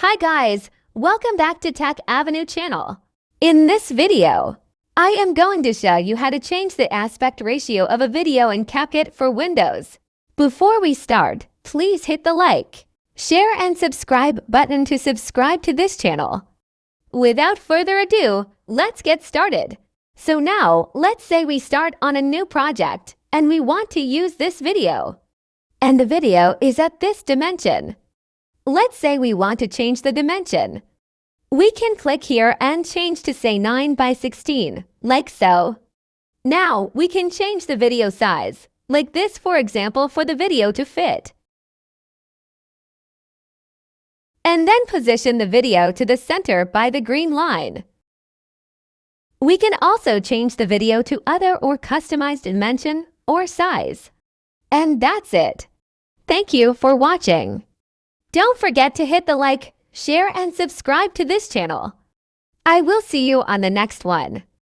Hi guys, welcome back to Tech Avenue channel. In this video, I am going to show you how to change the aspect ratio of a video in CapCut for Windows. Before we start, please hit the like, share and subscribe button to subscribe to this channel. Without further ado, let's get started. So now, let's say we start on a new project and we want to use this video. And the video is at this dimension. Let's say we want to change the dimension. We can click here and change to say 9 by 16, like so. Now we can change the video size, like this for example for the video to fit. And then position the video to the center by the green line. We can also change the video to other or customized dimension or size. And that's it. Thank you for watching. Don't forget to hit the like, share and subscribe to this channel. I will see you on the next one.